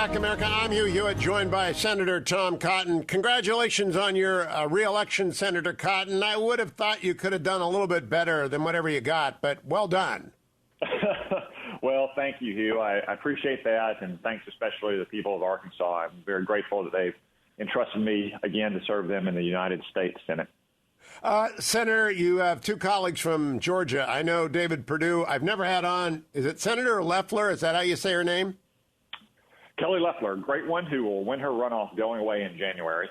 back, America. I'm Hugh Hewitt, joined by Senator Tom Cotton. Congratulations on your re-election, Senator Cotton. I would have thought you could have done a little bit better than whatever you got, but well done. Well, thank you, Hugh. I appreciate that, and thanks especially to the people of Arkansas. I'm very grateful that they've entrusted me again to serve them in the United States Senate. Senator, you have two colleagues from Georgia. I know David Perdue. I've never had on, is it Senator Loeffler? Is that how you say her name? Kelly Loeffler, great one who will win her runoff going away in January.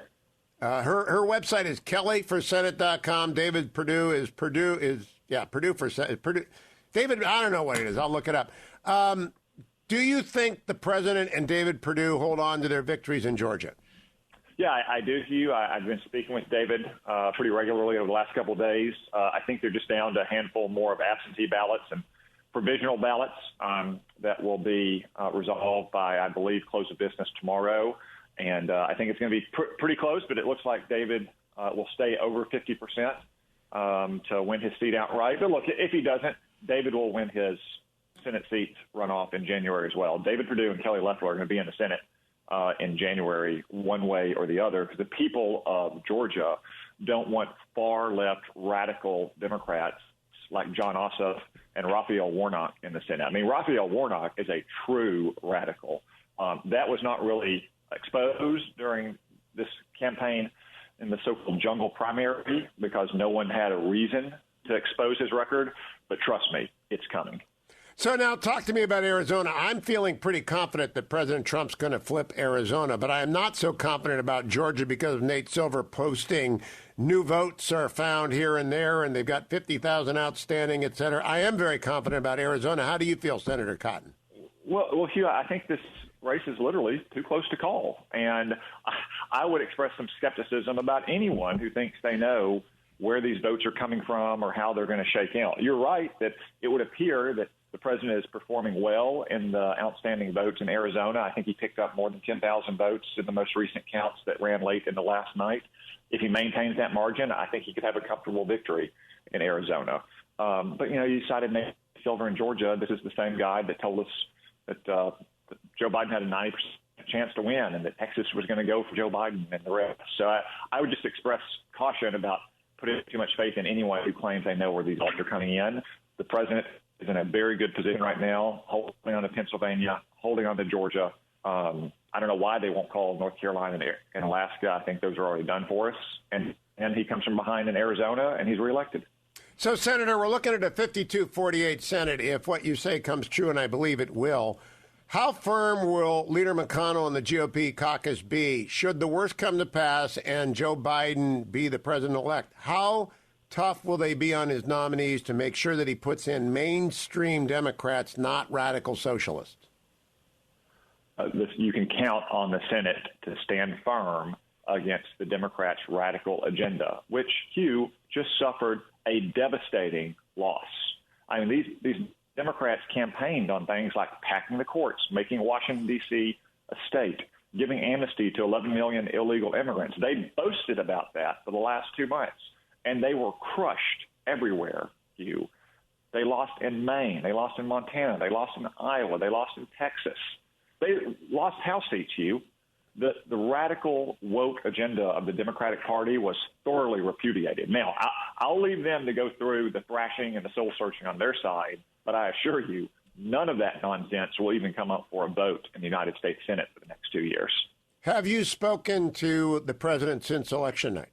Her website is kellyforsenate.com. David Perdue is Perdue for Senate. Perdue. David, I don't know what it is. I'll look it up. Do you think the president and David Perdue hold on to their victories in Georgia? Yeah, I do, Hugh. I've been speaking with David pretty regularly over the last couple of days. I think they're just down to a handful more of absentee ballots and provisional ballots that will be resolved by, I believe, close of business tomorrow. And I think it's going to be pretty close, but it looks like David will stay over 50% to win his seat outright. But look, if he doesn't, David will win his Senate seat runoff in January as well. David Perdue and Kelly Loeffler are going to be in the Senate in January one way or the other, because the people of Georgia don't want far-left radical Democrats like John Ossoff and Raphael Warnock in the Senate. I mean, Raphael Warnock is a true radical. That was not really exposed during this campaign in the so-called jungle primary because no one had a reason to expose his record. But trust me, it's coming. So now talk to me about Arizona. I'm feeling pretty confident that President Trump's going to flip Arizona, but I am not so confident about Georgia because of Nate Silver posting new votes are found here and there, and they've got 50,000 outstanding, et cetera. I am very confident about Arizona. How do you feel, Senator Cotton? Well, Hugh, I think this race is literally too close to call. And I would express some skepticism about anyone who thinks they know where these votes are coming from or how they're going to shake out. You're right that it would appear that the president is performing well in the outstanding votes in Arizona. I think he picked up more than 10,000 votes in the most recent counts that ran late in the last night. If he maintains that margin, I think he could have a comfortable victory in Arizona. But, you cited Nate Silver in Georgia. This is the same guy that told us that Joe Biden had a 90% chance to win and that Texas was going to go for Joe Biden and the rest. So I would just express caution about putting too much faith in anyone who claims they know where these votes are coming in. The president is in a very good position right now, holding on to Pennsylvania, holding on to Georgia. I don't know why they won't call North Carolina and Alaska. I think those are already done for us. And he comes from behind in Arizona, and he's reelected. So, Senator, we're looking at a 52-48 Senate if what you say comes true, and I believe it will. How firm will Leader McConnell and the GOP caucus be should the worst come to pass and Joe Biden be the president-elect? How tough will they be on his nominees to make sure that he puts in mainstream Democrats, not radical socialists? You can count on the Senate to stand firm against the Democrats' radical agenda, which, Hugh, just suffered a devastating loss. I mean, these Democrats campaigned on things like packing the courts, making Washington, D.C. a state, giving amnesty to 11 million illegal immigrants. They boasted about that for the last 2 months, and they were crushed everywhere, Hugh. They lost in Maine. They lost in Montana. They lost in Iowa. They lost in Texas. They lost House seats, Hugh. The radical woke agenda of the Democratic Party was thoroughly repudiated. Now, I'll leave them to go through the thrashing and the soul-searching on their side, but I assure you, none of that nonsense will even come up for a vote in the United States Senate for the next 2 years. Have you spoken to the president since election night?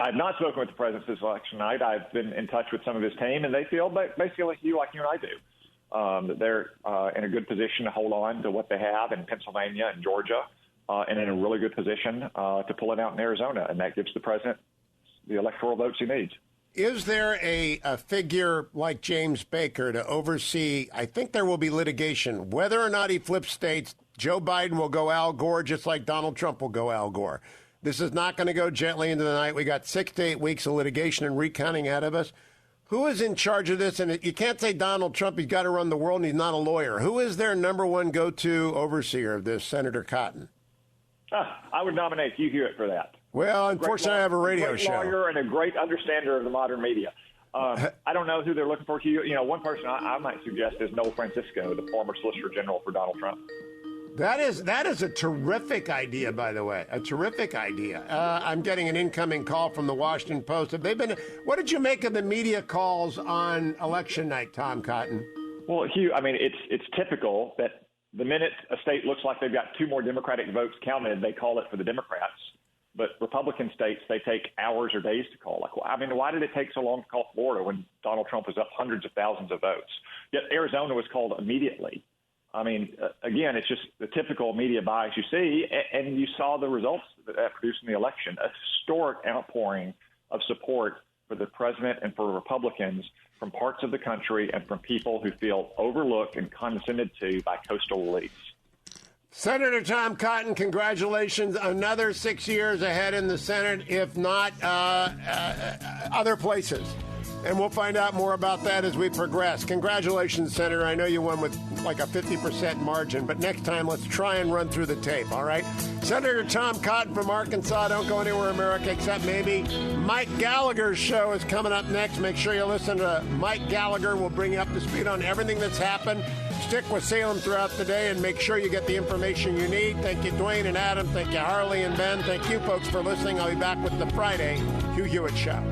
I've not spoken with the president since election night. I've been in touch with some of his team, and they feel basically like you and I do. That they're in a good position to hold on to what they have in Pennsylvania and Georgia, and in a really good position to pull it out in Arizona. And that gives the president the electoral votes he needs. Is there a figure like James Baker to oversee? I think there will be litigation. Whether or not he flips states, Joe Biden will go Al Gore just like Donald Trump will go Al Gore. This is not going to go gently into the night. We got 6 to 8 weeks of litigation and recounting ahead of us. Who is in charge of this? And you can't say Donald Trump. He's got to run the world, and he's not a lawyer. Who is their number one go-to overseer of this, Senator Cotton? I would nominate Hugh Hewitt for that. Well, unfortunately, I have a radio show. A great lawyer and a great understander of the modern media. I don't know who they're looking for. Hugh, one person I might suggest is Noel Francisco, the former Solicitor General for Donald Trump. That is a terrific idea, by the way. A terrific idea. I'm getting an incoming call from the Washington Post. What did you make of the media calls on election night, Tom Cotton? Well, Hugh, I mean, it's typical that the minute a state looks like they've got two more Democratic votes counted, they call it for the Democrats. But Republican states, they take hours or days to call. Why did it take so long to call Florida when Donald Trump was up hundreds of thousands of votes? Yet Arizona was called immediately. Again, it's just the typical media bias you see, and you saw the results that produced in the election, a historic outpouring of support for the president and for Republicans from parts of the country and from people who feel overlooked and condescended to by coastal elites. Senator Tom Cotton, congratulations. Another 6 years ahead in the Senate, if not other places. And we'll find out more about that as we progress. Congratulations, Senator. I know you won with like a 50% margin, but next time let's try and run through the tape, all right? Senator Tom Cotton from Arkansas. Don't go anywhere, America, except maybe Mike Gallagher's show is coming up next. Make sure you listen to Mike Gallagher. We'll bring you up to speed on everything that's happened. Stick with Salem throughout the day and make sure you get the information you need. Thank you, Dwayne and Adam. Thank you, Harley and Ben. Thank you, folks, for listening. I'll be back with the Friday Hugh Hewitt Show.